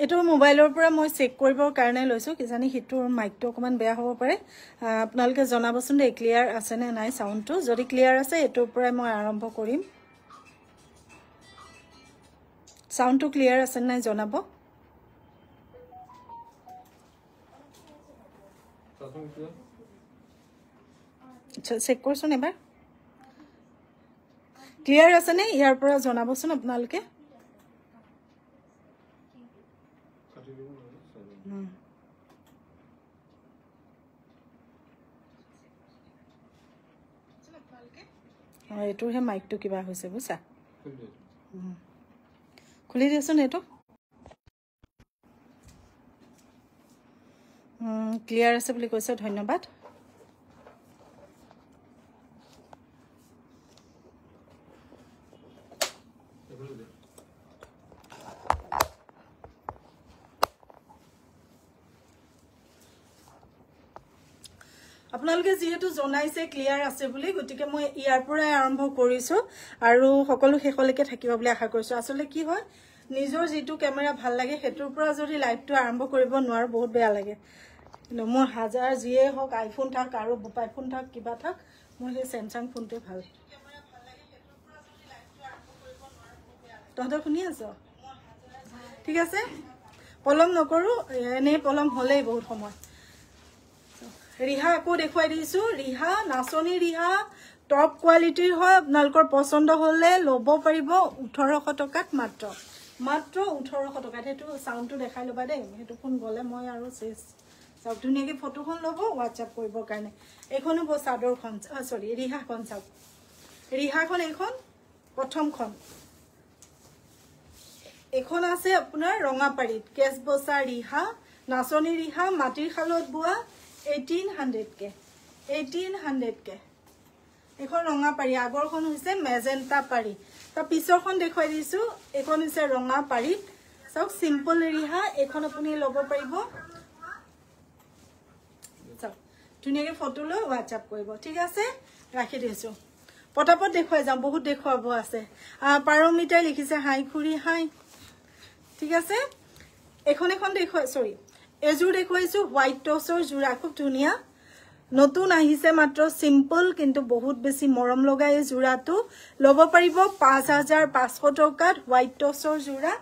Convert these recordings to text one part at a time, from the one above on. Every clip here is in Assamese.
এটো মোবাইলৰ পৰা মই চেক কৰিবৰ কাৰণে লৈছো কিজানি হিটোৰ মাইকটো অকমান বেয়া হ'ব পাৰে আপোনালোকে জনাবচোন দে ক্লিয়াৰ আছে নে নাই সাউন্ডটো যদি ক্লিয়াৰ আছে এটোৰ পৰা মই আৰম্ভ কৰিম সাউন্ডটো ক্লিয়াৰ আছে নাই জনাব চেক কৰছোন এবাৰ ক্লিয়াৰ আছে নে ইয়াৰ পৰা জনাবচোন আপোনালোকে এটোৰ হে মাইকটো কিবা হৈছে বুঝা খুলি দিছোন এটো ক্লিয়াৰ আছে বুলি কৈছে ধন্যবাদ আপোনালোকে যেহেতু জনাইছে ক্লিয়াৰ আছে বুলি গতিকে মই ইয়াৰ পৰাই আৰম্ভ কৰিছো আৰু সকলো শেষলৈকে থাকিব বুলি আশা কৰিছো আসলে কি হয় নিজৰ যেটো ক্যামেৰা ভাল লাগে হেতুৰ পৰা যদি লাইভটো আৰম্ভ কৰিব নোৱাৰো বহুত বেয়া লাগে মোৰ হাজাৰ জিয়ে হক আইফোন থাক আৰু আইফোন থাক কিবা থাক মোৰ হে স্যামসাং ফোনটো ভাল তহঁতৰ শুনি আছো ঠিক আছে পলম নকৰো এনে পলম হলেই বহুত সময় ৰিহা আকৌ দেখুৱাই দিছো ৰিহা নাচনি ৰিহা টপ কোৱালিটিৰ হয় আপোনালোকৰ পছন্দ হলে লব পাৰিব 1800 টকাত মাত্ৰ 1800 টকাত হেতু সাউন্ডটো দেখাই লবা দে হেতু ফোন গলে মই আৰু শেষ সব ধুনিয়াকে ফটোখন লব WhatsApp কৰিবৰ কাৰণে এখনো বসাদৰখন সৰি ৰিহাখন চাও ৰিহাখন এখন প্ৰথমখন এখন আছে আপোনাৰ ৰঙাপাৰিত কেছ বসা ৰিহা নাচনি ৰিহা মাটিৰ খালত বুৱা 1800 কে এখন ৰঙা পাৰি আগৰখন হৈছে মেজেন্টা পাৰি তা পিছৰখন দেখুৱাই দিছো এখন হৈছে ৰঙা পাৰি সব সিম্পল ৰিহা এখন আপুনি লব পাৰিব সব ধুনিয়াকে ফটো লৈ WhatsApp কৰিব ঠিক আছে ৰাখি দিছো পটাপট দেখুৱাই যাম বহুত দেখুৱাব আছে পাৰমিটাই লিখিছে হাই খুৰি হাই ঠিক আছে এখন দেখুৱাই সৰি এজুৰ দেখুৱাইছো হোয়াইট টসৰ জোৰা খুব ধুনিয়া নতুন আহিছে মাত্ৰ সিম্পল কিন্তু বহুত বেছি মৰম লগাই জোৰাটো লব পাৰিব 5500 টকাত হোয়াইট টসৰ জোৰা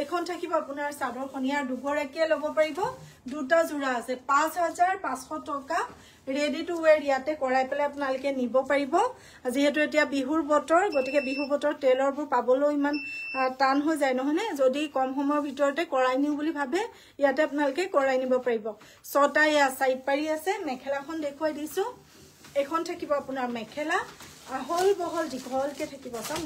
এখন থাকিব আপোনাৰ সাদৰ খনিয়াৰ দুগৰাকীয়ে লব পাৰিব দুটা জোৰা আছে 5500 টকা ৰেডি টু ওয়্যাৰ ইয়াতে কৰাই পেলে আপোনালোকে নিব পাৰিব যেহেতু এতিয়া বিহুৰ বতৰ গতিকে বিহু বতৰ টেইলৰবোৰ পাবলৈ ইমান টান হৈ যায় নহনে যদি কম সময়ৰ ভিতৰতে কৰাই নিউ বুলি ভাবে ইয়াতে আপোনালোকে কৰাই নিব পাৰিব ছটা ইয়া সাইড পাৰি আছে মেখেলাখন দেখুৱাই দিছো এখন থাকিব আপোনাৰ মেখেলা আহল বহল দীঘলকে থাকিব সব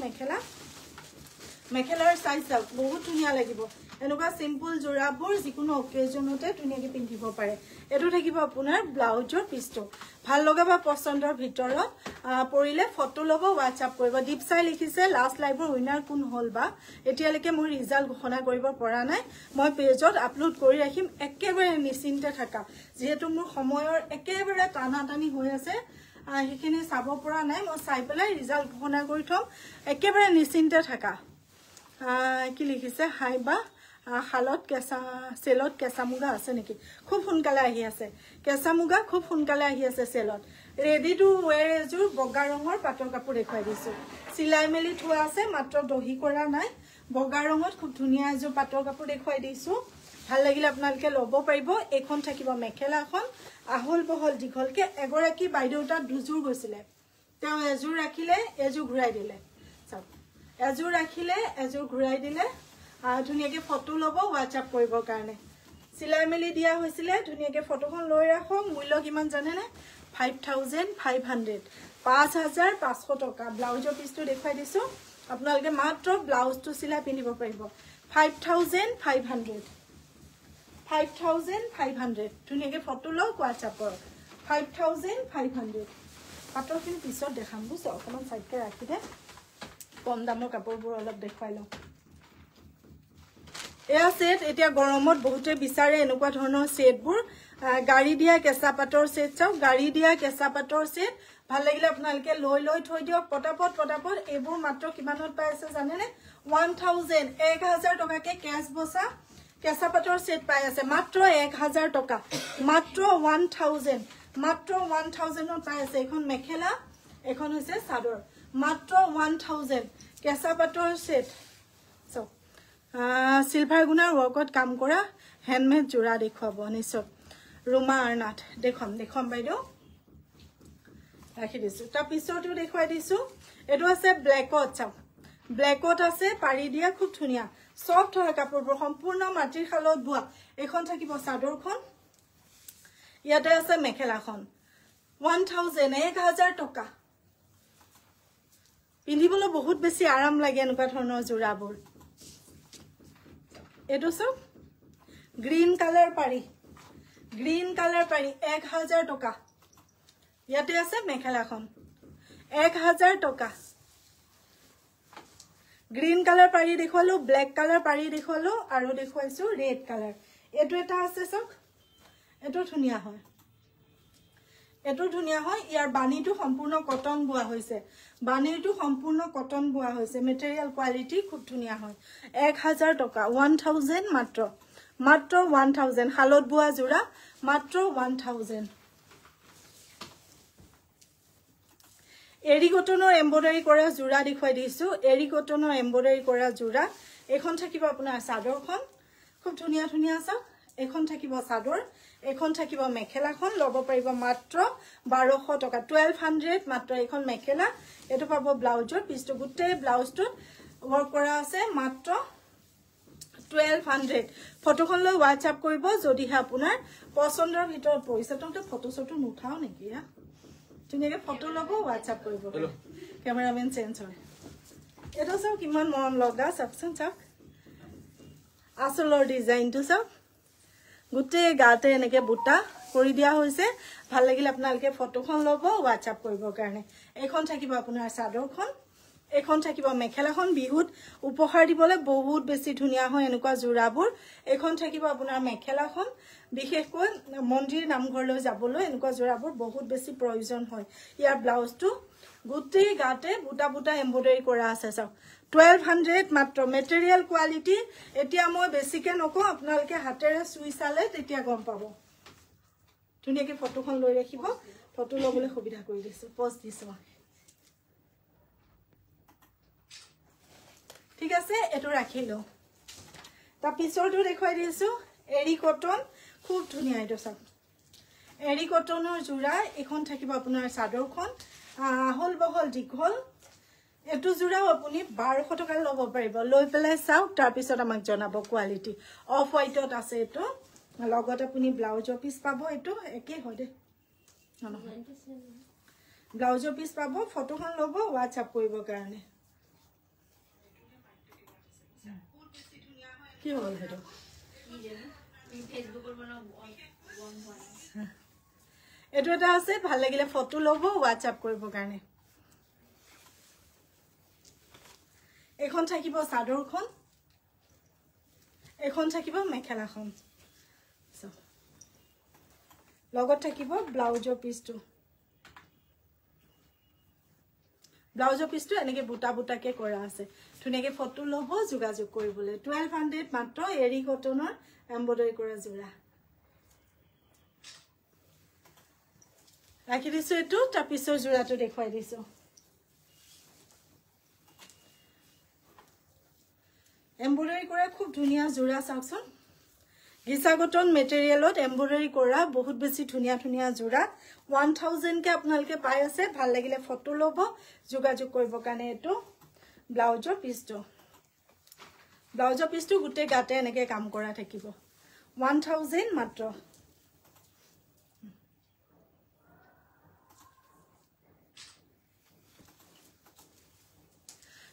মেখেলাৰ সাইজ বহুত ধুনিয়া লাগিব এনেকুৱা সিম্পল জোৰাবোৰ যিকোনো অকেজনতে ধুনিয়াকে পিন্ধিব পাৰে এটো থাকিব আপোনাৰ ব্লাউজৰ পিছটো ভাল লগা বা পছন্দৰ ভিতৰত পৰিলে ফটো লব WhatsApp কৰিব দীপসাই লিখিছে লাষ্ট লাইভৰ উইনাৰ কোন হল বা এতিয়ালৈকে মই ৰিজাল্ট ঘোষণা কৰিব পৰা নাই মই পেজত আপলোড কৰি ৰাখিম একেবাৰে নিশ্চিন্তে থাকা যেহেতু মোৰ সময়ৰ একেবাৰে টানাটানি হৈ আছে হেখিনি চাব পৰা নাই মই চাই পেলাই ৰিজাল্ট ঘোষণা কৰি থম একেবাৰে নিশ্চিন্তে থাকা কি লিখিছে হাই বা হালত কেঁচা সেলত কেঁচা মুগা আছে নেকি খুব সোনকালে আহি আছে কেঁচা মুগা খুব সোনকালে আহি আছে সেলত ৰেডি টু ওয়্যাৰ এজুৰ বগা ৰঙৰ পাটৰ কাপোৰ দেখুৱাই দিছো সিলাই মেলি থোৱা আছে মাত্ৰ দহি কৰা নাই বগা ৰঙত খুব ধুনিয়া এজুৰ পাটৰ কাপোৰ দেখুৱাই দিছো ভাল লাগিলে আপোনালোকে লব পাৰিব এখন থাকিব মেখেলাখন আহল বহল দীঘলকে এগৰাকী বাইদেউটা দুজুৰ গৈছিলে তেওঁ এজুৰ ৰাখিলে এজুৰ ঘূৰাই দিলে সব এজুৰ ৰাখিলে এজুৰ ঘূৰাই দিলে ধুনিয়াকে ফটো লব WhatsApp কৰিবৰ কাৰণে সিলাই মেলি দিয়া হৈছিলে ধুনিয়াকে ফটোখন লৈ ৰাখক মূল্য কিমান জানে নে 5500 5500 টকা ব্লাউজৰ পিছটো দেখুৱাই দিছো আপোনালোকে মাত্ৰ ব্লাউজটো সিলাই পিন্ধিব পাৰিব 5500 ধুনিয়াকে ফটো লওক WhatsApp কৰক 5500 পাটৰখিনি পিছত দেখাম বুঝছ অকমান সাইডকে ৰাখি দে কম দামৰ কাপোৰবোৰ অলপ দেখুৱাই লওঁ এয়া সেট এতিয়া গৰমত বহুতে বিচাৰে এনেকুৱা ধৰণৰ সেটবোৰ গাড়ী দিয়া কেঁচা পাটৰ সেট চাও গাড়ী দিয়া কেঁচা পাটৰ সেট ভাল লাগিলে আপোনালোকে লৈ থৈ দিয়ক পটাপট এইবোৰ মাত্ৰ কিমানত পাই আছে জানেনে 1000 টকাকে কেশ বসা কেঁচা পাটৰ সেট পাই আছে মাত্ৰ 1000 টকা মাত্ৰ 1000 মাত্ৰ 1000 পাই আছে এখন মেখেলা এখন হৈছে চাদৰ মাত্ৰ 1000 কেঁচা পাটৰ সেট সো সিলভাৰ গুণাৰ ওয়াৰ্কত কাম কৰা হ্যান্ডমেড জোড়া দেখুৱাব নিশ্চয় ৰুমা আৰনাথ দেখম বাইদেউ ৰাখি দিছো তাৰ পিছৰটো দেখুৱাই দিছো এটো আছে ব্ল্যাকত চাও ব্ল্যাকত আছে পাৰি দিয়া খুব ধুনিয়া সফট হয় কাপোৰবোৰ সম্পূৰ্ণ মাটিৰ খালত বুৱা এখন থাকিব চাদৰখন ইয়াতে আছে মেখেলাখন 1000 টকা পিন্ধিবলৈ বহুত বেছি আৰাম লাগে এনেকুৱা ধৰণৰ জোৰাবোৰ এটো সব গ্ৰীন কালাৰ পাৰি 1000 টকা ইয়াতে আছে মেখেলাখন 1000 টকা গ্ৰীন কালাৰ পাৰি দেখুৱালো ব্ল্যাক কালাৰ পাৰি দেখুৱালো আৰু দেখুৱাইছো ৰেড কালাৰ এটো এটা আছে সব এটো ধুনিয়া হয় ইয়াৰ বানিটো সম্পূৰ্ণ কটন বুৱা হৈছে বানিটো সম্পূৰ্ণ কটন বুৱা হৈছে মেটেৰিয়েল কোৱালিটি খুব ধুনিয়া হয় 1000 টকা 1000 মাত্ৰ 1000 হালত বুৱা জোৰা মাত্ৰ 1000 এৰি কটনৰ এমব্ৰয়ডাৰী কৰা জোৰা দেখুৱাই দিছো এৰি কটনৰ এমব্ৰয়ডাৰী কৰা জোৰা এখন থাকিব আপোনাৰ চাদৰখন খুব ধুনিয়া আছে এখন থাকিব চাদৰ এখন থাকিব মেখেলাখন লব পাৰিব মাত্ৰ 1200 টকা 1200 মাত্ৰ এখন মেখেলা এটো পাব ব্লাউজৰ পিছটো গুটে ব্লাউজটোত ওয়াৰ্ক কৰা আছে মাত্ৰ 1200 ফটোখন লৈ WhatsApp কৰিব যদিহে আপোনাৰ পছন্দৰ ভিতৰত পৰিছে ততে ফটো নুঠাও নেকি হা তুমিকে ফটো লব WhatsApp কৰিব ক্যামেৰামেন চেঞ্জ হয় এটো সব কিমান মৰম লগা চাকচোন চাক আসলৰ ডিজাইনটো সব গুটে গাতে এনেকে বুটা কৰি দিয়া হৈছে ভাল লাগিলে আপোনালোকে ফটোখন লব WhatsApp কৰিবৰ কাৰণে এখন থাকিব আপোনাৰ চাদৰখন এখন থাকিব মেখেলাখন বিহুত উপহাৰ দিবলৈ বহুত বেছি ধুনিয়া হয় এনেকুৱা জোৰাবোৰ এখন থাকিব আপোনাৰ মেখেলাখন বিশেষকৈ মন্দিৰ নামঘৰলৈ যাবলৈ এনেকুৱা জোৰাবোৰ বহুত বেছি প্ৰয়োজন হয় ইয়াৰ ব্লাউজটো গুটে গাতে বুটা এমব্ৰয়ডাৰী কৰা আছে চাও 1200 মাত্ৰ মেটেৰিয়েল কোৱালিটি এতিয়া মই বেছিকে নকও আপোনালোকে হাতেৰে চুই চালে তেতিয়া গম পাব ধুনিয়াকে ফটোখন লৈ ৰাখিব ফটো লবলৈ সুবিধা কৰি দিছো পোষ্ট দিছো ঠিক আছে এটো ৰাখিলো তা পিছৰটো দেখুৱাই দিছো এৰি কটন খুব ধুনিয়া এটো সব এৰি কটনৰ জোৰা এখন থাকিব আপোনাৰ চাদৰখন হল বহল দীঘল এটো জোৰাও আপুনি 1200 টকা লব পাৰিব লৈ পেলাই চাও তাৰ পিছত আমাক জনাব কোৱালিটি অফ হোৱাইটত আছে এটো লগত আপুনি ব্লাউজৰ পিস পাব এটো একে হয় দে ব্লাউজৰ পিস পাব ফটোখন লব WhatsApp কৰিবৰ কাৰণে কি হল হেটো ফেসবুকৰ বনাও এটো এটা আছে ভাল লাগিলে ফটো লব WhatsApp কৰিবৰ কাৰণে এখন থাকিব চাদৰখন এখন থাকিব মেখেলাখন লগত থাকিব ব্লাউজৰ পিসটো এনেকে বুটাকে কৰা আছে ধুনিয়াকে ফটো লব যোগাযোগ কৰিবলৈ 1200 মাত্ৰ এৰি কটনৰ এমব্ৰয়ডাৰী কৰা জোৰা ৰাখি দিছো এটো তাৰ পিছৰ জোৰাটো দেখুৱাই দিছো এমব্ৰয়ডাৰী কৰা খুব ধুনিয়া জোৰা চাওকচোন গিসা কটন মেটেৰিয়েলত এমব্ৰয়ডাৰী কৰা বহুত বেছি ধুনিয়া জোৰা 1000 কে আপোনালোকে পাই আছে ভাল লাগিলে ফটো লব যোগাযোগ কৰিবৰ কাৰণে এটো ব্লাউজৰ পিসটো গুটে গাতে এনেকে কাম কৰা থাকিব 1000 মাত্ৰ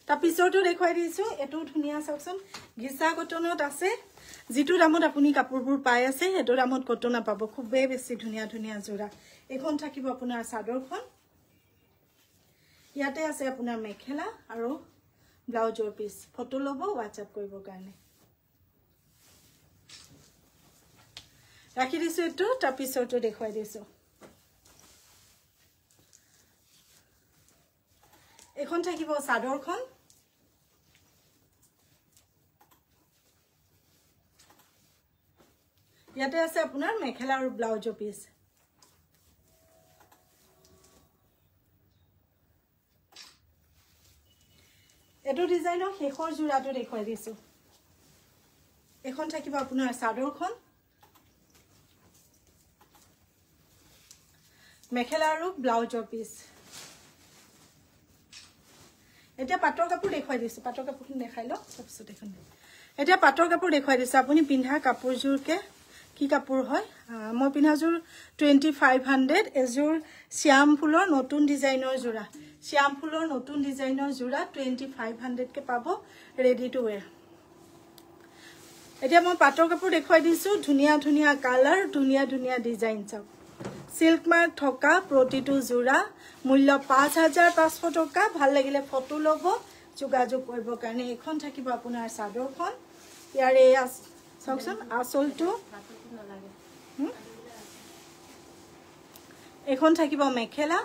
তা পিছৰটো দেখুৱাই দিছো এটো ধুনিয়া চাওকচোন গিসা কটনত আছে जितु दामत আপুনি কাপোৰবোৰ পাই আছে হেটো দামত কত নাপাব খুব বেছি ধুনিয়া জোৰা এখন থাকিব আপোনাৰ চাদৰখন ইয়াতে আছে আপোনাৰ মেখেলা আৰু ব্লাউজৰ পিস ফটো লব WhatsApp কৰিবৰ কাৰণে ৰাখি দিছো এটো তাৰ পিছৰটো দেখুৱাই দিছো এখন থাকিব চাদৰখন ইয়াতে আছে আপোনাৰ মেখেলা আৰু ব্লাউজৰ পিস এটো ডিজাইনৰ শেষৰ জোৰাটো দেখুৱাই দিছো এখন থাকিব আপোনাৰ চাদৰখন মেখেলা আৰু ব্লাউজৰ পিস এটা পাটৰ কাপোৰ দেখুৱাই দিছো পাটৰ কাপোৰখিনি দেখাই ল তাৰপিছত এখন এটা পাটৰ কাপোৰ দেখুৱাই দিছো আপুনি পিন্ধা কাপোৰজোৰকে কি কাপোৰ হয় মই পিন্ধাজোৰ 2500 এজোৰ শ্যাম ফুলৰ নতুন ডিজাইনৰ জোৰা শ্যাম ফুলৰ নতুন ডিজাইনৰ জোৰা 2500 কে পাব ৰেডি টু ওয়্যাৰ এতিয়া মই পাটৰ কাপোৰ দেখুৱাই দিছো ধুনিয়া ধুনিয়া কালাৰ ধুনিয়া ধুনিয়া ডিজাইন চাওক সিল্ক মাৰ্ক থকা প্ৰতিটো জোৰা মূল্য 5500 টকা ভাল লাগিলে ফটো লব যোগাযোগ কৰিব কাৰণে এখন থাকিব আপোনাৰ চাদৰখন ইয়াৰে চাওকচোন আসলটো এখন থাকিব মেখেলা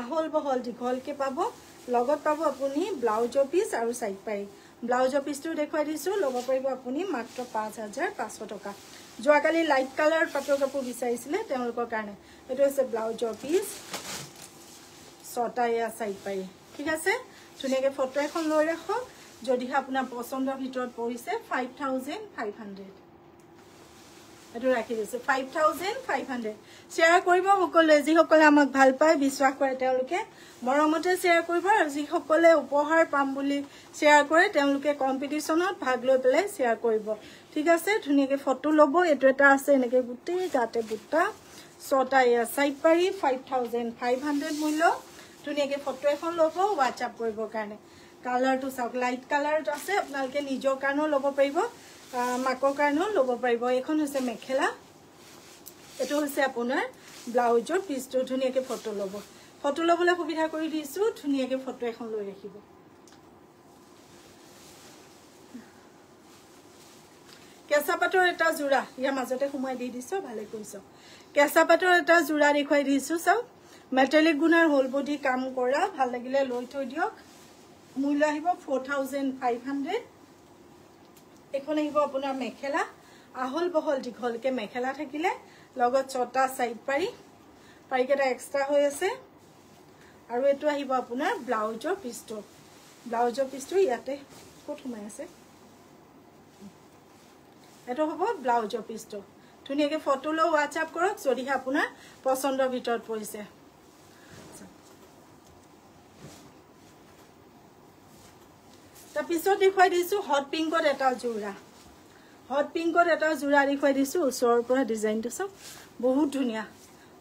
আহল বহল দীঘলকে পাব লগত পাব আপুনি ব্লাউজৰ পিস আৰু সাইড পাই ব্লাউজৰ পিসটো দেখুৱাই দিছো লব পাৰিব আপুনি মাত্ৰ 5500 টকা যোৱাকালি লাইট কালাৰ পাটৰ কাপোৰ বিচাৰিছিলে তেওঁলোকৰ কাৰণে এটো আছে ব্লাউজৰ পিস ছটায়া সাইড পাই ঠিক আছে ধুনিয়াকে ফটো এখন লৈ ৰাখক যদি আপোনাৰ পছন্দৰ ভিতৰত পৰিছে 5500 এটো ৰাখি দিছো 5500 শেয়াৰ কৰিব সকলোৱে যি সকলে আমাক ভাল পায় বিশ্বাস কৰে তেওঁলোকে মৰমতে শেয়াৰ কৰিব আৰু যি সকলে উপহাৰ পাম বুলি শেয়াৰ কৰে তেওঁলোকে কম্পিটিশনত ভাগ লৈ পেলাই শেয়াৰ কৰিব ঠিক আছে ধুনিয়াকে ফটো লব এটো এটা আছে এনেকে গুটি গাতে বুটা ছটা ইয়া সাইড পাৰি 5500 মূল্য ধুনিয়াকে ফটো এখন লব WhatsApp কৰিব কাৰণে কালাৰটো চাওক লাইট কালাৰত আছে আপোনালোকে নিজৰ কাৰণেও লব পাৰিব মাকৰ কাৰণেও লব পাৰিব এখন হৈছে মেখেলা এটো হৈছে আপোনাৰ ব্লাউজৰ পিসটো ধুনিয়াকে ফটো লব ফটো লবলৈ সুবিধা কৰি দিছো ধুনিয়াকে ফটো এখন লৈ ৰাখিব কেঁচা পাটৰ এটা জোৰা ইয়াৰ মাজতে সোমাই দি দিছো ভালে কৈছো কেঁচা পাটৰ এটা জোৰা দেখুৱাই দিছো চাওক মেটালিক গুণৰ হোল বডি কাম কৰা ভাল লাগিলে লৈ থৈ দিয়ক মূল্য আহিব 4500 এখন আহিব আপোনাৰ মেখেলা আহল বহল দীঘলকে মেখেলা থাকিলে লগত ছটা সাইড পাৰিকেটা এক্সট্ৰা হৈ আছে আৰু এটো আহিব আপোনাৰ ব্লাউজৰ পিসটো ইয়াতে ক'ত সোমাই আছে এটো হ'ব ব্লাউজৰ পিসটো ধুনিয়াকে ফটো লৈ WhatsApp কৰক যদি আপোনাৰ পছন্দৰ ভিতৰত পৰিছে তাৰ পিছত দেখুৱাই দিছো হট পিংকত এটা জোৰা দেখুৱাই দিছো ওচৰৰ পৰা ডিজাইনটো চাওক বহুত ধুনিয়া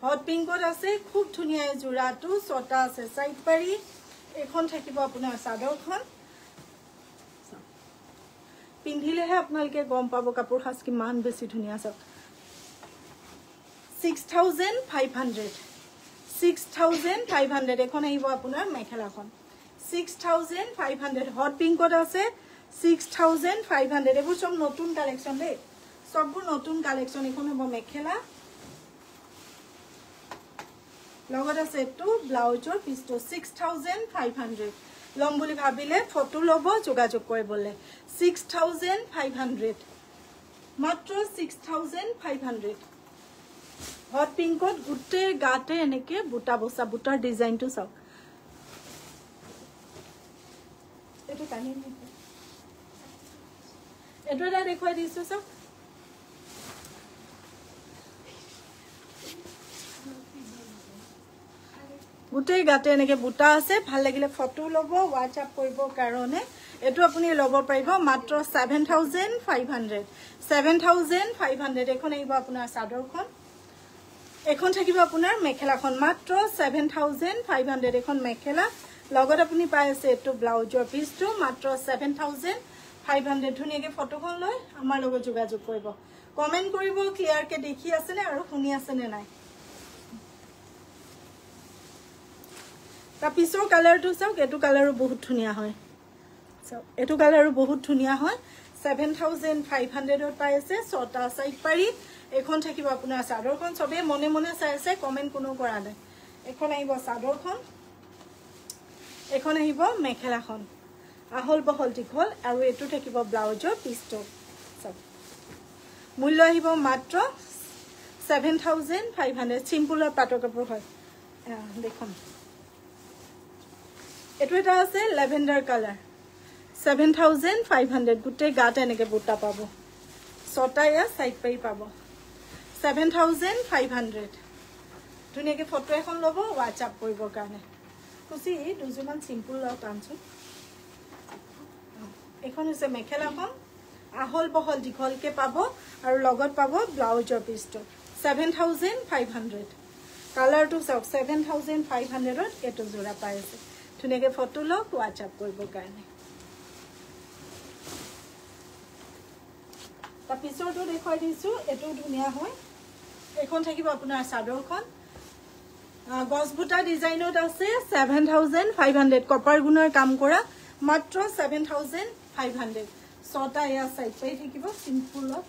হট পিংকত আছে খুব ধুনিয়া এই জোৰাটো ছটা আছে সাইড পাৰি এখন থাকিব আপোনাৰ চাদৰখন পিন্ধিলেহে আপোনালোকে গম পাব কাপোৰ খাস কিমান বেছি ধুনিয়া চাওক 6500 এখন আহিব আপোনাৰ মেখেলাখন 6500 হট পিংকত আছে 6500 এবোৰ সব নতুন কালেকশন দে সববোৰ নতুন কালেকশন এখন হ'ব মেখেলা লগত আছে এটো ব্লাউজৰ পিসটো 6500 লম বুলি ভাবিলে ফটো লব যোগাযোগ কৰিবলে 6500 মাত্ৰ 6500 হট পিংকত গুটে গাতে এনেকে বুটা বসা বুটাৰ ডিজাইনটো চাওক এটো কানি এটো এটা দেখুৱাই দিছো চাওক গুটে গাতে এনেকে বুটা আছে ভাল লাগিলে ফটো লব WhatsApp কৰিব কাৰণে এটো আপুনি লব পাৰিব মাত্ৰ 7500 এখন আহিব আপোনাৰ চাদৰখন এখন থাকিব আপোনাৰ মেখেলাখন মাত্ৰ 7500 এখন মেখেলা লগত আপুনি পাই আছে এটো ব্লাউজৰ পিসটো মাত্ৰ 7500 ধুনিয়াকে ফটোখন লৈ আমাৰ লগত যোগাযোগ কৰিব কমেন্ট কৰিব ক্লিয়াৰ কে দেখি আছে নে আৰু শুনি আছে নে নাই তাৰ পিছৰ কালাৰটো চাওক এটো কালাৰো বহুত ধুনিয়া হয় চাওক এটো কালাৰো বহুত ধুনিয়া হয় 7500 ত পাই আছে ছটা সাইড পাৰি এখন থাকিব আপোনাৰ চাদৰখন সবে মনে মনে চাই আছে কমেন্ট কোনো কৰা নাই এখন আহিব চাদৰখন এখন আহিব মেখেলাখন আহল বহল দীঘল আৰু এটো থাকিব ব্লাউজৰ পিসটো সব মূল্য আহিব মাত্ৰ 7,500 সিম্পল পাটৰ কাপোৰ হয় দেখুন এটো এটা আছে ল্যাভেন্ডার কালার 7,500 গুটে গাত এনেকে বুটা পাবো ছটা ইয়া সাইড পাই পাবো 7,500 ধুনিয়াকে ফটো এখন লব WhatsApp কৰিবৰ কাৰণে কুছি দুজুমান সিম্পল ল টানছো এখন হৈছে মেখেলাখন আহল বহল দীঘলকে পাব আৰু লগত পাব ব্লাউজৰ পিছটো 7,500 কালাৰটো সব 7,500 ত এটো জোৰা পাইছে ধুনিয়াকে ফটো লওক WhatsApp কৰিবৰ কাৰণে তা পিছৰটো দেখাই দিছো এটো ধুনিয়া হয় এখন থাকিব আপোনাৰ চাদৰখন গছবুটা ডিজাইনত আছে 7,500 কপাৰ গুণৰ কাম কৰা মাত্ৰ 7,500 ছটা ইয়া সাইড পাই থাকিব সিম্পলত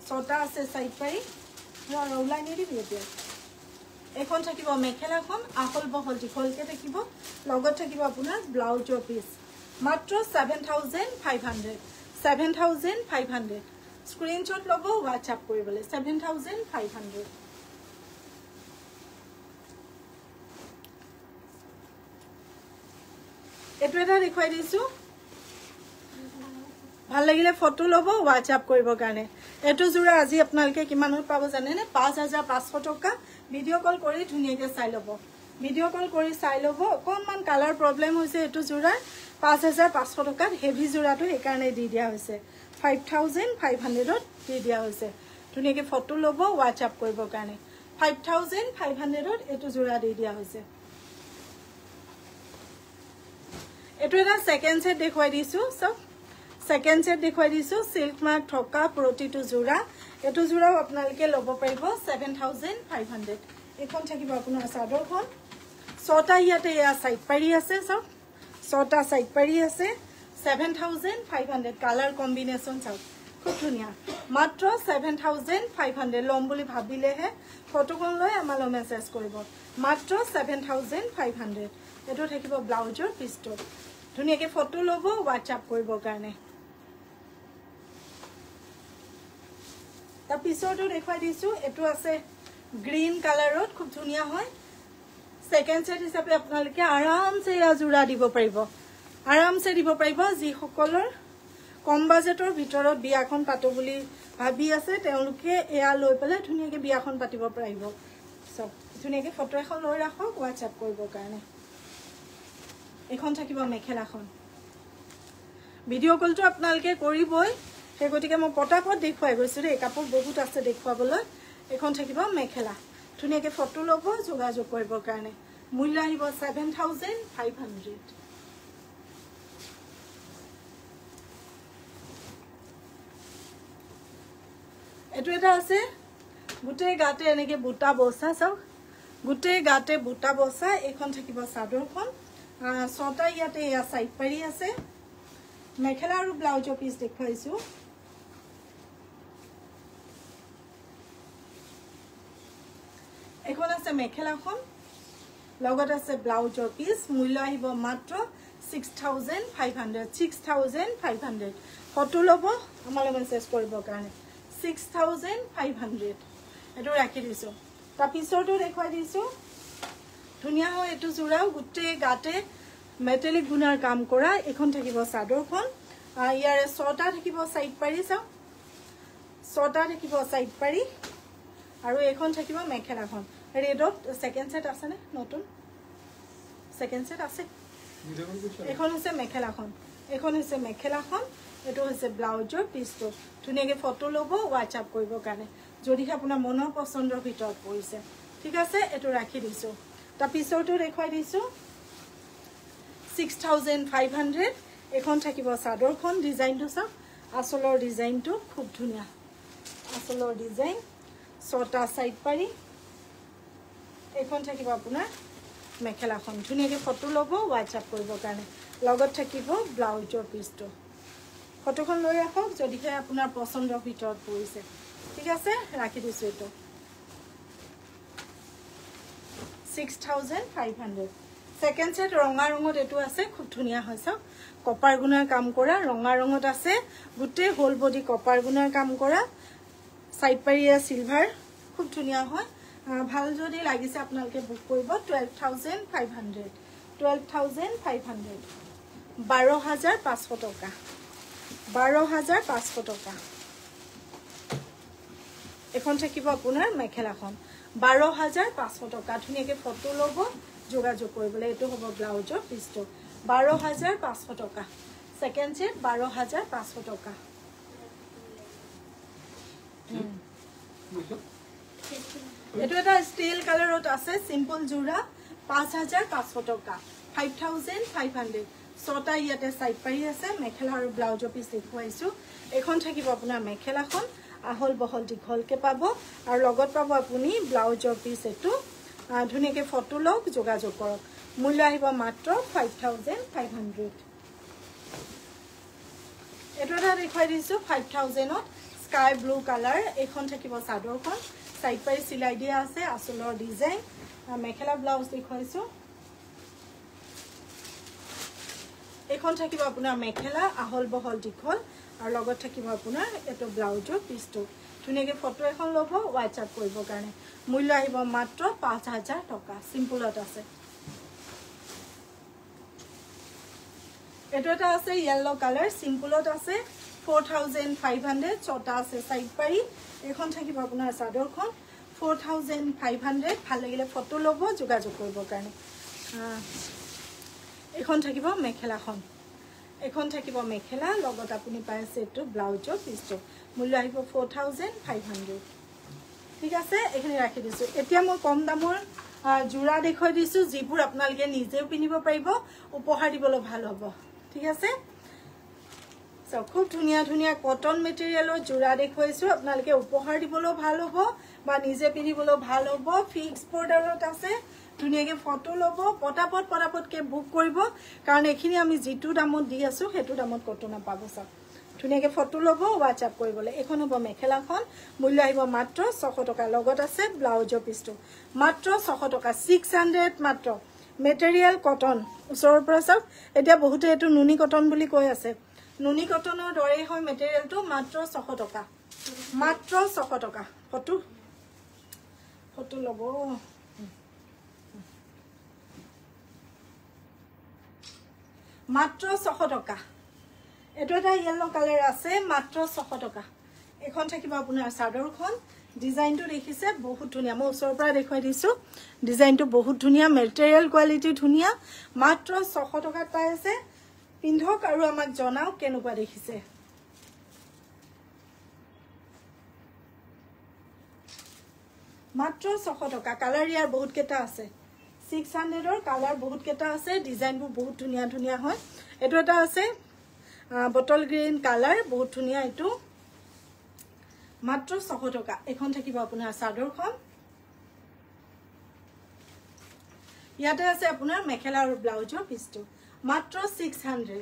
ছটা আছে সাইড পাই ৰৌলাই নিদি বিয়ে এখন থাকিব মেখেলাখন আহল বহল দীঘলকে থাকিব লগত থাকিব আপোনাৰ ব্লাউজৰ পিস মাত্ৰ 7,500 7,500 স্ক্ৰিনশ্বট লব WhatsApp কৰিবলৈ 7,500 এটো এটা দেখাই দিছো ভাল লাগিলে ফটো লব WhatsApp কৰিবৰ কাৰণে এটো জোৰা আজি আপোনালোকে কিমানত পাব জানে নে 5,500 টকা ভিডিও কল কৰি ধুনিয়াকে চাই লব ভিডিও কল কৰি চাই লব অকমান কালাৰ প্ৰবলেম হৈছে এটো জোৰা 5,500 টকা হেভি জোৰাটো এই কাৰণে দি দিয়া হৈছে 5,500 ত দি দিয়া হৈছে ধুনিয়াকে ফটো লব WhatsApp কৰিবৰ কাৰণে 5,500 ত এটো জোৰা দি দিয়া হৈছে এটো এটা সেকেন্ড সেট দেখাই দিছো সব সেকেন্ড সেট দেখাই দিছো সিল্ক মার্ক থকা প্ৰতিটো জোৰা এটো জোৰাও আপোনালোকে লব পাৰিব 7,500 এখন থাকিব আপোনাৰ চাদৰখন ছটা ইয়াতে ইয়া সাইড পাৰি আছে সব ছটা সাইড পাৰি আছে 7,500 কালাৰ কম্বিনেশন সব খুব ধুনিয়া মাত্ৰ 7,500 লম বুলি ভাবিলেহে ফটোখন লৈ আমালৈ মেসেজ কৰিব মাত্ৰ 7,500 এটো থাকিব ব্লাউজৰ পিছটো ধুনিয়াকে ফটো লব WhatsApp কৰিবৰ কাৰণে তা পিছৰটো দেখাই দিছো এটো আছে গ্ৰীন কালাৰত খুব ধুনিয়া হয় সেকেন্ড সেট হিচাপে আপোনালোকে আৰামসে ইয়া জোৰা দিব পাৰিব আৰামসে দিব পাৰিব যি সকলৰ কম বাজেটৰ ভিতৰত বিয়াখন পাতো বুলি ভাবি আছে তেওঁলোকে এয়া লৈ পেলে ধুনিয়াকে বিয়াখন পাতিব পাৰিব সব ধুনিয়াকে ফটো এখন লৈ ৰাখক WhatsApp কৰিবৰ কাৰণে এখন থাকিব মেখেলাখন ভিডিও কলটো আপোনালোকে কৰিবই সেই গতিকে মই পটাপট দেখুৱাই গৈছো ৰে কাপোৰ বহুত আছে দেখুৱাবলৈ এখন থাকিব মেখেলা ধুনিয়াকে ফটো লব যোগাযোগ কৰিবৰ কাৰণে মূল্য আহিব 7,500 এটো এটা আছে গুটে গাতে এনেকে বুটা বসা সব গুটে গাতে বুটা বসা এখন থাকিব চাদৰখন ছটা ইয়াতে ইয়া সাইড পাৰি আছে মেখেলা আৰু ব্লাউজৰ পিস দেখুৱাইছো এখন আছে মেখেলাখন লগত আছে ব্লাউজৰ পিস মূল্য আহিব মাত্ৰ 6,500 6,500 ফটো লব আমালৈ মেসেজ কৰিবৰ কাৰণে 6,500 এটো ৰাখি দিছো তা পিছৰটো দেখুৱাই দিছো ধুনিয়া হয় এটো জোৰাও গুটে গাতে মেটালিক গুণৰ কাম কৰা এখন থাকিব চাদৰখন ইয়াৰে ছটা থাকিব সাইড পাৰি চাও ছটা থাকিব সাইড পাৰি আৰু এখন থাকিব মেখেলাখন ৰেডত সেকেন্ড সেট আছে নে নতুন সেকেন্ড সেট আছে এখন হৈছে মেখেলাখন এটো হৈছে ব্লাউজৰ পিছটো ধুনিয়াকে ফটো লব WhatsApp কৰিবৰ কাৰণে যদি আপোনাৰ মনৰ পছন্দৰ ভিতৰত পৰিছে ঠিক আছে এটো ৰাখি দিছো তা পিছৰটো দেখুৱাই দিছো 6,500 এখন থাকিব চাদৰখন ডিজাইনটো সব আসলৰ ডিজাইনটো খুব ধুনিয়া আসলৰ ডিজাইন ছটা সাইড পাৰি এখন থাকিব আপোনাৰ মেখেলাখন ধুনিয়াকে ফটো লব WhatsApp কৰিবৰ কাৰণে লগত থাকিব ব্লাউজৰ পিছটো ফটোখন লৈ ৰাখক যদিহে আপোনাৰ পছন্দৰ ভিতৰত পৰিছে ঠিক আছে ৰাখি দিছো এটো 6,500 সেকেন্ড সেট ৰঙা ৰঙত এটো আছে খুব ধুনিয়া হৈছে কপাৰ গুণৰ কাম কৰা ৰঙা ৰঙত আছে গুটে হোল বডি কপাৰ গুণৰ কাম কৰা সাইড পাৰিয়া সিলভাৰ খুব ধুনিয়া হয় ভাল যদি লাগিছে আপোনালোকে বুক কৰিব 12500 12500 12500 টকা 12500 টকা এখন থাকিব আপোনাৰ মেখেলাখন 12500 টকা ধুনিয়াকে ফটো ল'ব যোগাযোগ কৰিবলৈ এটো হ'ব ব্লাউজৰ পিছটো 12500 টকা সেকেন্ড সেট 12500 টকা এটো এটা স্টিল কালাৰত আছে সিম্পল জোৰা 5500 টকা 5500 ছটা ইয়াতে সাইড পাৰি আছে মেখেলা আৰু ব্লাউজৰ পিছ দেখুৱাইছো এখন থাকিব আপোনাৰ মেখেলাখন আহল বহল দীঘলকে পাব আৰু লগত পাব আপুনি ব্লাউজৰ পিছ এটো ধুনিয়াকে ফটো লওক যোগাযোগ কৰক মূল্য আহিব মাত্ৰ 5500 এটো এটা দেখুৱাই দিছো 5000 ত স্কাই ব্লু কালাৰ এখন থাকিব চাদৰখন সাইড পাৰি সিলাই দিয়া আছে আসলৰ ডিজাইন মেখেলা ব্লাউজ দেখুৱাইছো এখন থাকিব আপোনাৰ মেখেলা আহল বহল দীঘল আৰু লগত থাকিব আপোনাৰ এটো ব্লাউজৰ পিছটো ধুনিয়াকে ফটো এখন ল'ব WhatsApp কৰিব কাৰণে মূল্য আহিব মাত্ৰ 5000 টকা সিম্পলত আছে এটো এটা আছে ইয়েলো কালাৰ সিম্পলত আছে 4500 ছটা আছে সাইড পাৰি এখন থাকিব আপোনাৰ চাদৰখন 4500 ভাল লাগিলে ফটো ল'ব যোগাযোগ কৰিব কাৰণে এখন থাকিব মেখেলাখন এখন থাকিব মেখেলা লগত আপুনি পাইছে এটো ব্লাউজৰ পিছটো মূল্য আহিব 4500 ঠিক আছে এখানে ৰাখি দিছো এতিয়া মই কম দামৰ জোৰা দেখুৱাই দিছো যিবোৰ আপোনালোকে নিজে পিনিব পাৰিব উপহাৰ দিবলৈ ভাল হ'ব ঠিক আছে সো খুব ধুনিয়া ধুনিয়া কটন মেটেৰিয়েলৰ জোৰা দেখুৱাইছো আপোনালোকে উপহাৰ দিবলৈ ভাল হ'ব বা নিজে পিনিবলৈ ভাল হ'ব ফিক্স বৰ্ডাৰত আছে ধুনিয়াকে ফটো ল'ব পটাপটকে বুক কৰিব কাৰণ এখিনি আমি যেটো দামত দি আছো হেতু দামত কটনা পাব সব ধুনিয়াকে ফটো ল'ব WhatsApp কৰিবলৈ এখন হ'ব মেখেলাখন মূল্য আহিব মাত্ৰ 600 টকা লগত আছে ব্লাউজৰ পিছটো মাত্ৰ 600 টকা 600 মাত্ৰ মেটেৰিয়েল কটন ওচৰৰ পৰা সব এতিয়া বহুতে এটো নুনি কটন বুলি কৈ আছে নুনি কটনৰ দৰে হয় মেটেৰিয়েলটো মাত্ৰ 600 টকা মাত্ৰ 600 টকা ফটো ল'ব মাত্ৰ 600 টকা এটো এটা ইয়েলো কালাৰ আছে মাত্ৰ 600 টকা এখন থাকিব আপোনাৰ চাদৰখন ডিজাইনটো দেখিছে বহুত ধুনিয়া মই ওচৰৰ পৰা দেখুৱাই দিছো ডিজাইনটো বহুত ধুনিয়া মেটেৰিয়েল কোৱালিটি ধুনিয়া মাত্ৰ 600 টকাত পাই আছে পিন্ধক আৰু আমাক জনাও কেনেকুৱা দেখিছে মাত্ৰ 600 টকা কালাৰ ইয়াৰ বহুত কেটা আছে 600 ৰ কালাৰ বহুত কেটা আছে ডিজাইনবোৰ বহুত ধুনিয়া ধুনিয়া হয় এটো এটা আছে বটল গ্ৰীন কালাৰ বহুত ধুনিয়া এটো মাত্ৰ 600 টকা এখন থাকিব আপোনাৰ চাদৰখন ইয়াতে আছে আপোনাৰ মেখেলা আৰু ব্লাউজৰ পিছটো মাত্ৰ 600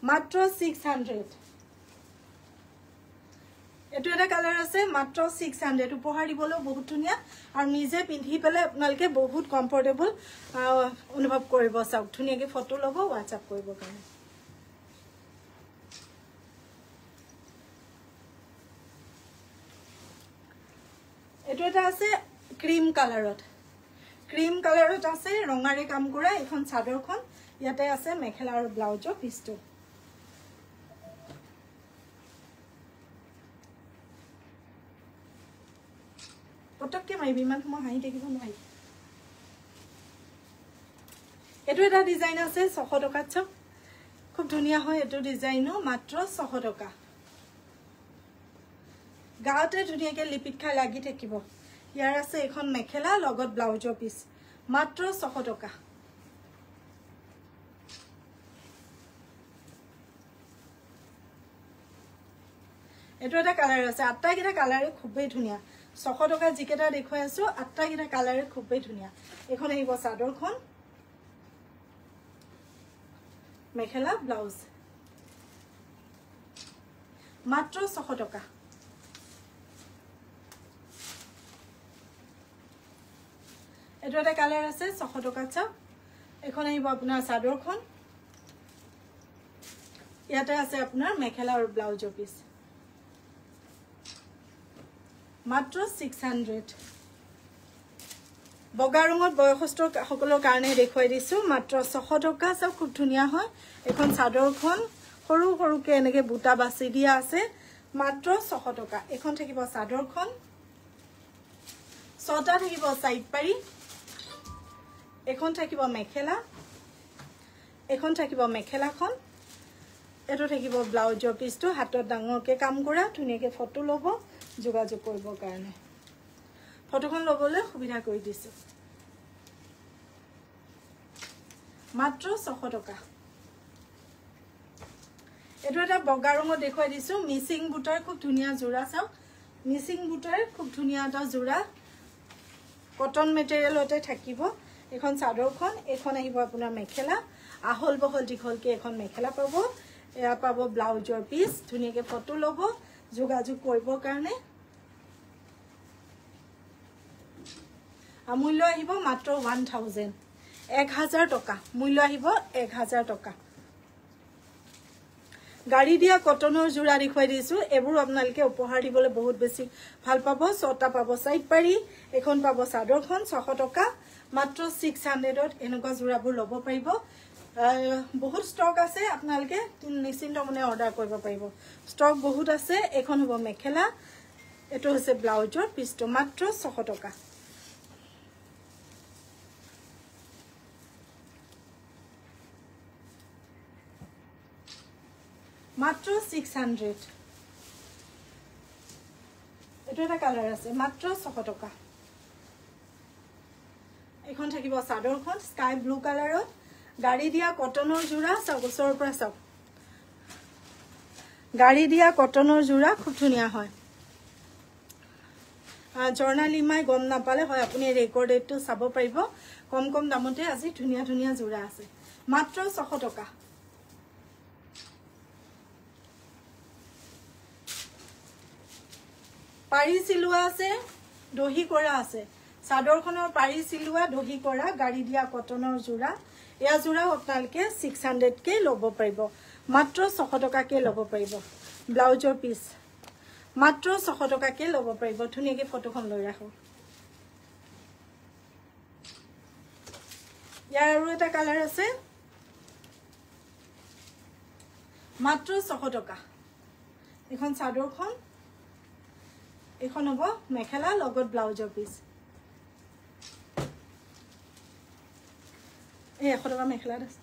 মাত্ৰ 600 এটো এটা কালাৰ আছে মাত্ৰ 600 উপহাৰ দিবলৈ বহুত ধুনিয়া আৰু নিজে পিন্ধি পেলে আপোনালোকে বহুত কমফৰ্টেবল অনুভৱ কৰিব চাওক ধুনিয়াকে ফটো ল'ব WhatsApp কৰিব কাৰণে এটো এটা আছে ক্ৰীম কালাৰত আছে ৰঙাৰে কাম কৰা এখন চাদৰখন ইয়াতে আছে মেখেলা আৰু ব্লাউজৰ পিছটো পটককে মাইবি মান মই হাই দেখিব নোৱাৰি এটো এটা ডিজাইন আছে 600 টকাত চব খুব ধুনিয়া হয় এটো ডিজাইনো মাত্ৰ 600 টকা গাতে ধুনিয়াকে লিপিট খাই লাগি থাকিব ইয়াৰ আছে এখন মেখেলা লগত ব্লাউজৰ পিছ মাত্ৰ 600 টকা এটো এটা কালাৰ আছে আটটা কিটা কালাৰে খুবেই ধুনিয়া 600 টকা জিকেটা দেখুৱাই আছো আটটা কিটা কালাৰে খুবেই ধুনিয়া এখন আহিব চাদৰখন মেখেলা ব্লাউজ মাত্ৰ 600 টকা এটো এটা কালাৰ আছে 600 টকা চাও এখন আহিব আপোনাৰ চাদৰখন ইয়াতে আছে আপোনাৰ মেখেলা আৰু ব্লাউজৰ পিস মাত্ৰ 600 বগা ৰঙৰ বয়সস্থ সকলৰ কাৰণে দেখুৱাই দিছো মাত্ৰ 600 টকা সব খুব ধুনিয়া হয় এখন চাদৰখন সৰু সৰুকে এনেকে বুটা বাছি দিয়া আছে মাত্ৰ 600 টকা এখন থাকিব চাদৰখন ছটা থাকিব সাইড পাৰি এখন থাকিব মেখেলা এখন থাকিব মেখেলাখন এটো থাকিব ব্লাউজৰ পিসটো হাতত ডাঙৰকে কাম কৰা ধুনিয়াকে ফটো লব যোগাযোগ কৰিবৰ কাৰণে ফটোখন লবলৈ সুবিধা কৰি দিছো মাত্ৰ 600 টকা এটো এটা বগা ৰঙৰ দেখুৱাই দিছো মিসিং বুটাৰ খুব ধুনিয়া জোৰা চাও মিসিং বুটাৰ খুব ধুনিয়া এটা জোৰা কটন মেটেৰিয়েলতে থাকিব এখন চাদৰখন এখন আহিব আপোনাৰ মেখেলা আহল বহল দীঘলকে এখন মেখেলা পাব এয়া পাব ব্লাউজৰ পিস ধুনিয়াকে ফটো লব যোগাযোগ কৰিবৰ কাৰণে মূল্য আহিব মাত্ৰ 1000 টকা মূল্য আহিব 1000 টকা গাড়ী দিয়া কটনৰ জোৰা দেখুৱাই দিছো এবোৰ আপোনালোকে উপহাৰ দিবলৈ বহুত বেছি ভাল পাব ছটা পাব সাইড পাৰি এখন পাব চাদৰখন 600 টকা মাত্ৰ 600ত এনেকুৱা জোৰাবোৰ ল'ব পাৰিব বহুত ষ্টক আছে আপোনালোকে নিশ্চিন্ত মনে অৰ্ডাৰ কৰিব পাৰিব ষ্টক বহুত আছে এখন হ'ব মেখেলা এটো হৈছে ব্লাউজৰ পিসটো মাত্ৰ 600 টকা মাত্ৰ 600 এটো এটা কালাৰ আছে মাত্ৰ 600 টকা এখন থাকিব চাদৰখন স্কাই ব্লু কালাৰত গাড়ী দিয়া কটনৰ জোৰা সগসৰ পৰা সব গাড়ী দিয়া কটনৰ জোৰা খুব ধুনিয়া হয় জৰ্নালিমাই গম নাপালে হয় আপুনি ৰেকৰ্ডেডটো চাব পাৰিব কম কম দামতে আজি ধুনিয়া ধুনিয়া জোৰা আছে মাত্ৰ 600 টকা পাৰি চিলোৱা আছে দহি কৰা আছে চাদৰখনৰ পাৰি চিলোৱা দহি কৰা গাড়ী দিয়া কটনৰ জোৰা এয়া জোৰা আপোনালোকে 600 কে ল'ব পাৰিব মাত্ৰ 600 টকাকে ল'ব পাৰিব ব্লাউজৰ পিস মাত্ৰ 600 টকাকে ল'ব পাৰিব ধুনিয়াকে ফটোখন লৈ ৰাখো ইয়াৰ আৰু এটা কালাৰ আছে মাত্ৰ 600 টকা এখন চাদৰখন এখন হ'ব মেখেলা লগত ব্লাউজৰ পিস এই 100 টকা মেখেলা আছে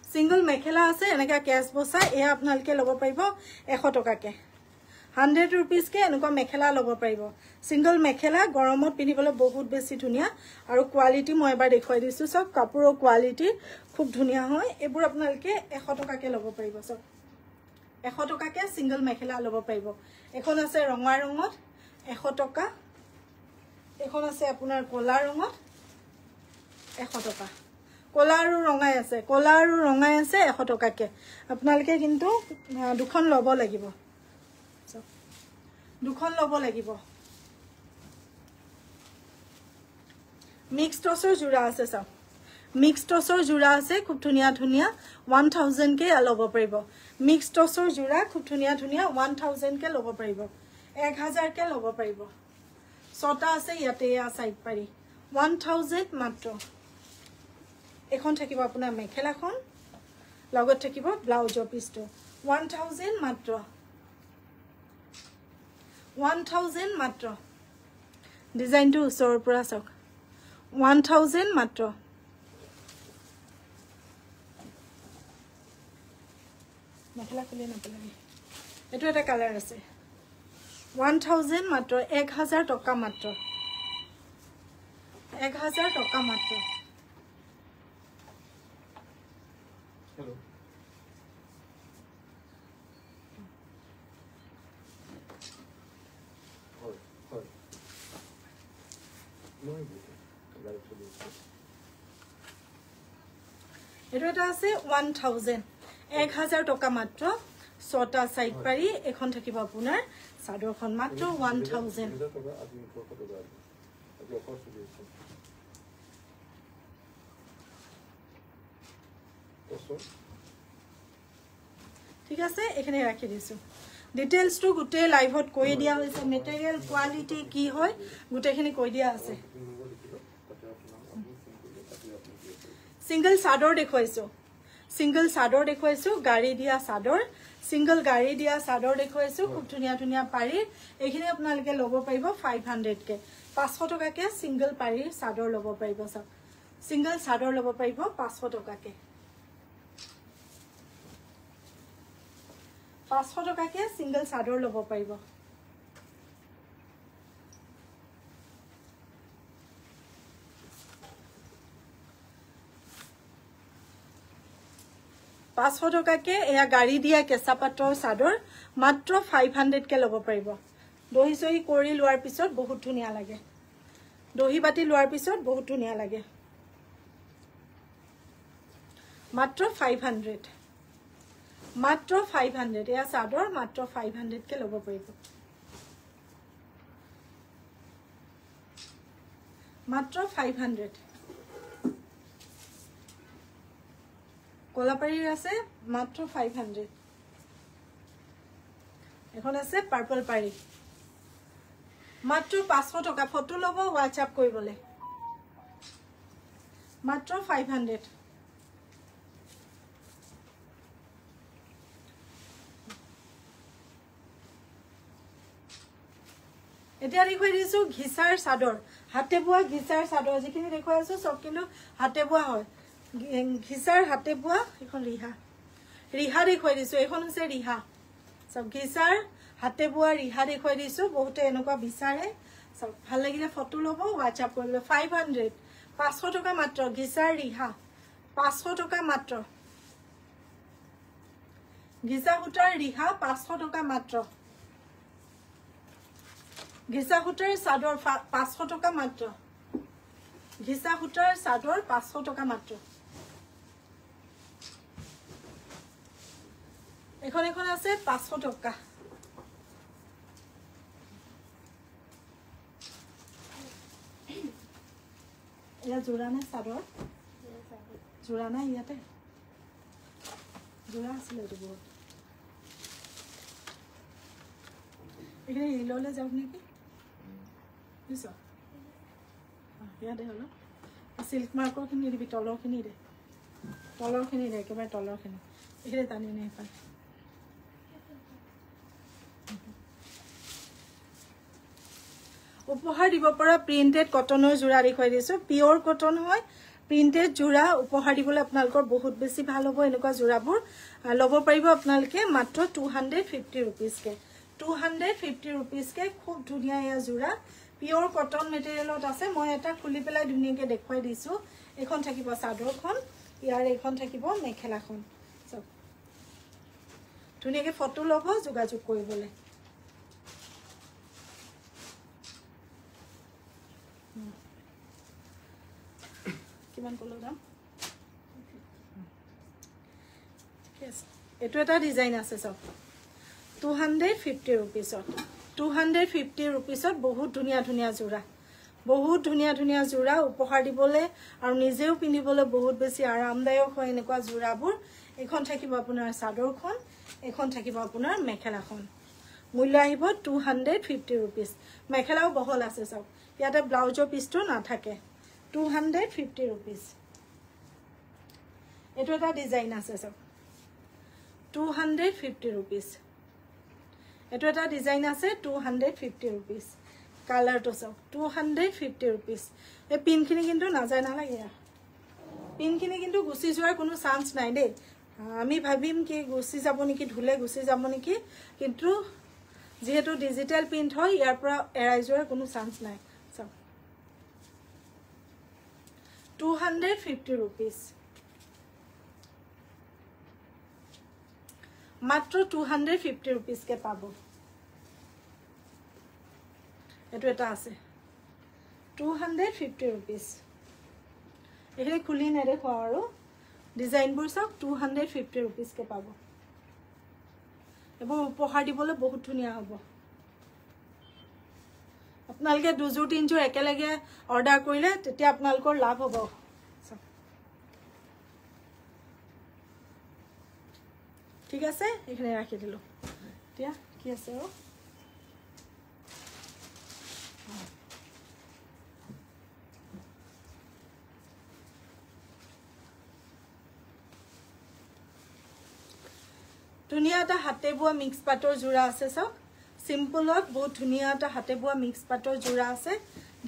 সিঙ্গল মেখেলা আছে এনেকা কেছ বসা এয়া আপোনালোকে ল'ব পাৰিব 100 টকাকে 100 रुपीस কে এনেকুৱা মেখেলা ল'ব পাৰিব সিঙ্গল মেখেলা গৰমত পিন্ধিবলৈ বহুত বেছি ধুনিয়া আৰু কোৱালিটি মই এবাৰ দেখুৱাই দিছো সব কাপোৰৰ কোৱালিটি খুব ধুনিয়া হয় এবোৰ আপোনালোকে 100 টকাকে ল'ব পাৰিব সব 100 টকাকে সিঙ্গল মেখেলা ল'ব পাৰিব এখন আছে ৰঙা ৰঙত 100 টকা এখন আছে আপোনাৰ কলা ৰঙত 100 টকা কলা আৰু ৰঙাই আছে কলা আৰু ৰঙাই আছে 100 টকাকে আপোনালোকে কিন্তু দুখন ল'ব লাগিব দুখন ল'ব লাগিব মিক্স টছৰ জোৰা আছে সব মিক্স টছৰ জোৰা আছে খুব ধুনিয়া ধুনিয়া 1000 কে ল'ব পাৰিব মিক্স টছৰ জোৰা খুব ধুনিয়া ধুনিয়া 1000 কে ল'ব পাৰিব 1000 কে ল'ব পাৰিব ছটা আছে ইয়াতে ইয়া সাইড পাৰি 1000 মাত্ৰ এখন থাকিব আপোনাৰ মেখেলাখন লগত থাকিব ব্লাউজৰ পিসটো 1000 মাত্ৰ 1000 মাত্ৰ ডিজাইনটো ওচৰৰ পৰা চাওক 1000 মাত্ৰ মেখেলা খুলি নাপলাগে এটো এটা কালাৰ আছে 1000 মাত্ৰ 1000 টকা মাত্ৰ 1000 টকা মাত্ৰ Hello. Hi. No, এটো এটা আছে 1000 1000 টকা মাত্ৰ ছটা সাইড পাৰি এখন থাকিব আপোনাৰ চাদৰখন মাত্ৰ 1000 1000 ঠিক আছে এখানে ৰাখি দিছো ডিটেইলস টু গুটে লাইভত কৈ দিয়া হৈছে মেটেৰিয়েল কোৱালিটি কি হয় গুটেখিনি কৈ দিয়া আছে সিঙ্গল চাদৰ দেখুৱাইছো গাড়ী দিয়া চাদৰ সিঙ্গল গাড়ী দিয়া চাদৰ দেখুৱাইছো খুব ধুনিয়া ধুনিয়া পাৰি এইখিনি আপোনালোকে ল'ব পাৰিব 500 কে 500 টকাকে সিঙ্গল পাৰি চাদৰ ল'ব পাৰিব সব সিঙ্গল চাদৰ ল'ব পাৰিব 500 টকাকে 500 টকাকে সিঙ্গল চাদৰ ল'ব পাৰিব পাঁচশ টকাকে এয়া গাড়ী দিয়া কেঁচা পাটৰ চাদৰ মাত্ৰ 500 কে ল'ব পাৰিব দহি সহি কৰি লোৱাৰ পিছত বহুত ধুনিয়া লাগে দহি বাটি লোৱাৰ পিছত বহুত ধুনিয়া লাগে মাত্ৰ 500 এয়া চাদৰ মাত্ৰ 500 কে ল'ব পাৰিব মাত্ৰ 500 কলাপাৰীৰ আছে মাত্ৰ 500 এখন আছে পাৰ্পল পাৰী মাত্ৰ 500 টকা ফটো ল'ব WhatsApp কৰিবলে মাত্ৰ 500 এতিয়া দেখুৱাই দিছো ঘিচাৰ চাদৰ হাতে বোৱা ঘিচাৰ চাদৰ যিখিনি দেখুৱাই আছো সব কিন্তু হাতে বোৱা হয় ঘিচাৰ হাতে বোৱা এখন ৰিহা দেখুৱাই দিছো এখন হৈছে ৰিহা সব ঘিচাৰ হাতে বোৱা ৰিহা দেখুৱাই দিছো বহুতে এনেকুৱা বিচাৰে সব ভাল লাগিলে ফটো ল'ব WhatsApp কৰিলে 500 500 টকা মাত্ৰ ঘিচাৰ ৰিহা 500 টকা মাত্ৰ ঘিচা সূতাৰ ৰিহা 500 টকা মাত্ৰ ঘিচা সূতাৰ চাদৰ 500 টকা মাত্ৰ ঘিচা সূতাৰ চাদৰ 500 টকা মাত্ৰ এখন আছে 500 টকা এয়া জোৰা নে চাদৰ জোৰা নাই ইয়াতে জোৰা আছিল এইটো বহুত এখানে ৰিললে যাওক নেকি বুঝছ ইয়াতে হলো সিল্ক মাৰ্কৰ খিনি দিবি তলৰ খিনি দে একেবাৰে তলৰ খিনি এখানে টানি নাই পায় উপহাৰ দিব পৰা প্ৰিন্টেড কটনৰ জোৰা দেখুৱাই দিছো পিওৰ কটন হয় প্ৰিন্টেড জোৰা উপহাৰ দিবলৈ আপোনালোকৰ বহুত বেছি ভাল হ'ব এনেকুৱা জোৰাবোৰ ল'ব পাৰিব আপোনালোকে মাত্ৰ 250 रुपीस কে 250 रुपीस কে খুব ধুনিয়া এয়া জোৰা পিওৰ কটন মেটেৰিয়েলত আছে মই এটা খুলি পেলাই ধুনিয়াকে দেখুৱাই দিছো এখন থাকিব চাদৰখন ইয়াৰ এখন থাকিব মেখেলাখন সব ধুনিয়াকে ফটো ল'ব যোগাযোগ কৰিবলৈ কিমান কলো দাম এটো এটা ডিজাইন আছে সব 250 रुपीसত 250 रुपीसত বহুত ধুনিয়া ধুনিয়া জোৰা উপহাৰ দিবলে আৰু নিজেও পিন্ধিবলে বহুত বেছি আৰামদায়ক হয় এনেকুৱা জোৰাবোৰ এখন থাকিব আপোনাৰ চাদৰখন এখন থাকিব আপোনাৰ মেখেলাখন মূল্য আহিব 250 रुपीस মেখেলাও বহল আছে সব ইয়াতে ব্লাউজৰ পিছটো না থাকে 250 रुपीस এটো এটা ডিজাইন আছে সব 250 रुपीस এটো এটা ডিজাইন আছে 250 रुपीस কালাৰ তো সব 250 रुपीस এই পিনখিনি কিন্তু নাযায় না লাগে পিনখিনি কিন্তু গুছি যোৱাৰ কোনো চান্স নাই দেই আমি ভাবিম কি গুছি যাব নেকি ধুলে গুছি যাব নেকি কিন্তু যেহেতু ডিজিটাল প্ৰিন্ট হয় ইয়াৰ পৰা এৰাই যোৱাৰ কোনো চান্স নাই সব 250 रुपीस মাত্ৰ 250 रुपीस কে পাব এটো এটা আছে 250 रुपीस এখানে খুলি নেদেখো আৰু ডিজাইনবোৰ সব 250 रुपीस কে পাব এবং উপহাৰ দিবলৈ বহুত ধুনিয়া হ'ব আপোনালোকে দুজোৰ তিনজোৰ একেলগে অৰ্ডাৰ কৰিলে তেতিয়া আপোনালোকৰ লাভ হ'ব ঠিক আছে এখানে ৰাখি দিলো এতিয়া কি আছে আৰু ধুনিয়া এটা হাতে বোৱা মিক্স পাটৰ জোৰা আছে সব সিম্পলত বহুত ধুনিয়া এটা হাতে বোৱা মিক্স পাটৰ জোৰা আছে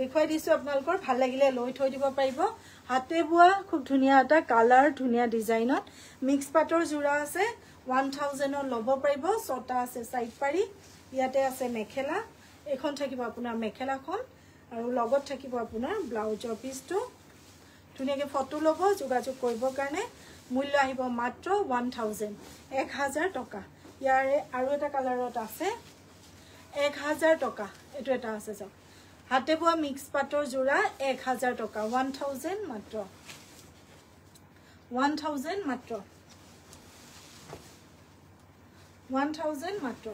দেখুৱাই দিছো আপোনালোকৰ ভাল লাগিলে লৈ থৈ দিব পাৰিব হাতে বোৱা খুব ধুনিয়া এটা কালাৰ ধুনিয়া ডিজাইনত মিক্স পাটৰ জোৰা আছে 1000 ৰ লব পাৰিব ছটা আছে সাইড পাৰি ইয়াতে আছে মেখেলা এখন থাকিব আপোনাৰ মেখেলাখন আৰু লগত থাকিব আপোনাৰ ব্লাউজৰ পিছটো ধুনিয়াকে ফটো লব যোগাযোগ কৰিবৰ কাৰণে মূল্য আহিব মাত্ৰ 1000 টকা ইয়াৰে আৰু এটা কালাৰত আছে 1000 টকা এটো এটা আছে যাও হাতে বোৱা মিক্স পাটৰ জোৰা 1000 টকা 1000 মাত্ৰ 1000 মাত্ৰ 1000 মাত্ৰ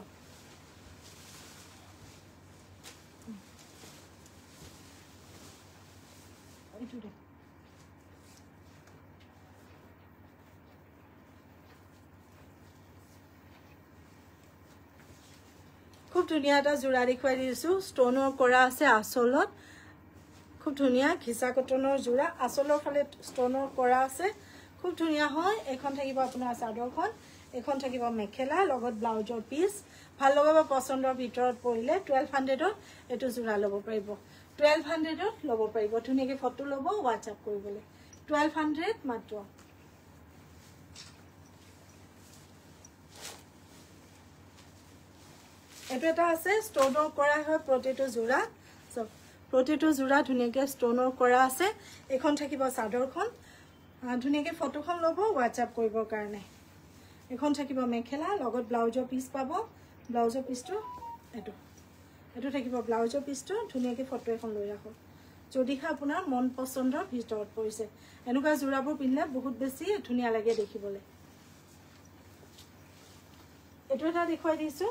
এইটো দে খুব ধুনিয়া এটা জোৰা দেখুৱাই দিছো ষ্টোনৰ কৰা আছে আসলত খুব ধুনিয়া ঘিসা কটনৰ জোৰা আসলৰ ফালে ষ্টোনৰ কৰা আছে খুব ধুনিয়া হয় এখন থাকিব আপোনাৰ চাদৰখন এখন থাকিব মেখেলা লগত ব্লাউজৰ পিস ভাল লগা পছন্দৰ ভিতৰত পৰিলে 1200 ত এটো জোৰা লব পাৰিব 1200 ত লব পাৰিব ধুনিয়াকে ফটো লব WhatsApp কৰিবলৈ 1200 মাত্ৰ এটো এটা আছে ষ্টোনৰ কৰা হয় প্ৰতিটো জোৰা সব প্ৰতিটো জোৰা ধুনিয়াকে ষ্টোনৰ কৰা আছে এখন থাকিব চাদৰখন ধুনিয়াকে ফটোখন লব WhatsApp কৰিবৰ কাৰণে এখন থাকিব মেখেলা লগত ব্লাউজৰ পিস পাব ব্লাউজৰ পিসটো এটো থাকিব ব্লাউজৰ পিসটো ধুনিয়াকে ফটো এখন লৈ ৰাখক যদি আপোনাৰ মন পছন্দৰ ভিতৰত পৰিছে এনেকুৱা জোৰাবোৰ পিনলে বহুত বেছি ধুনিয়া লাগে দেখিবলৈ এটো এটা দেখুৱাই দিছো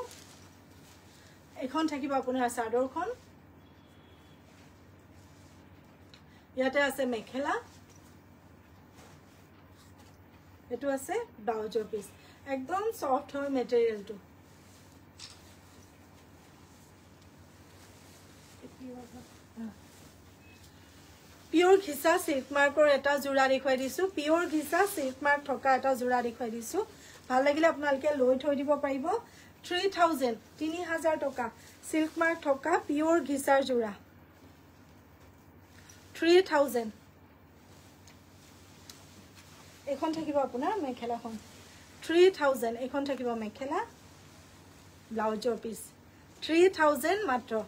এখন থাকিব আপোনাৰ চাদৰখন ইয়াতে আছে মেখেলা এটো আছে ব্লাউজৰ পিস একদম সফট হয় মেটেৰিয়েলটো পিওৰ ঘিসা সিল্ক মাৰ্কৰ এটা জোৰা দেখুৱাই দিছো পিওৰ ঘিসা সিল্ক মাৰ্ক থকা এটা জোৰা দেখুৱাই দিছো ভাল লাগিলে আপোনালোকে লৈ থৈ দিব পাৰিব 3000 টকা সিল্ক মাৰ্ক থকা পিওৰ ঘিসাৰ জোৰা 3000 এখন থাকিব আপোনাৰ মেখেলাখন 3000 এখন থাকিব মেখেলা ব্লাউজৰ পিস 3000 মাত্ৰ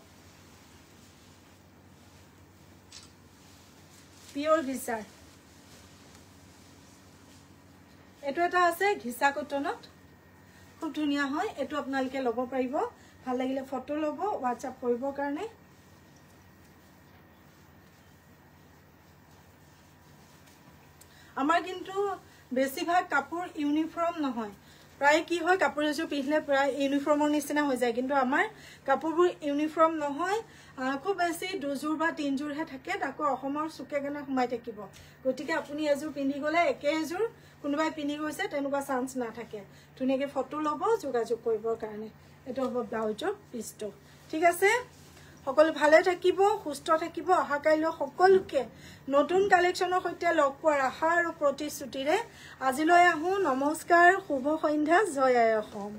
পিওৰ ঘিসাৰ এটো এটা আছে ঘিসা কটনত খুব ধুনিয়া হয় এটো আপোনালোকে লব পাৰিব ভাল লাগিলে ফটো লব WhatsApp কৰিবৰ কাৰণে আমাৰ কিন্তু বেছিভাগ কাপোৰ ইউনিফৰ্ম নহয় প্ৰায় কি হয় কাপোৰ এজোৰ পিন্ধিলে প্ৰায় ইউনিফৰ্মৰ নিচিনা হৈ যায় কিন্তু আমাৰ কাপোৰবোৰ ইউনিফৰ্ম নহয় খুব বেছি দুজোৰ বা তিনজোৰহে থাকে তাকো অসমৰ সুকে গনে সোমাই থাকিব গতিকে আপুনি এজোৰ পিন্ধি গলে একে এজোৰ কোনোবাই পিন্ধি গৈছে তেনেকুৱা চান্স নাথাকে ধুনিয়াকে ফটো লব যোগাযোগ কৰিবৰ কাৰণে এটো হ'ব ব্লাউজৰ পিসটো ঠিক আছে সকলো ভালে থাকিব সুস্থ থাকিব আহা কাইলৈ সকলোকে নতুন কালেকশনৰ সৈতে লগ পোৱাৰ আশা আৰু প্ৰতিশ্ৰুতিৰে আজিলৈ আহো নমস্কাৰ শুভ সন্ধ্যা জয় আই অসম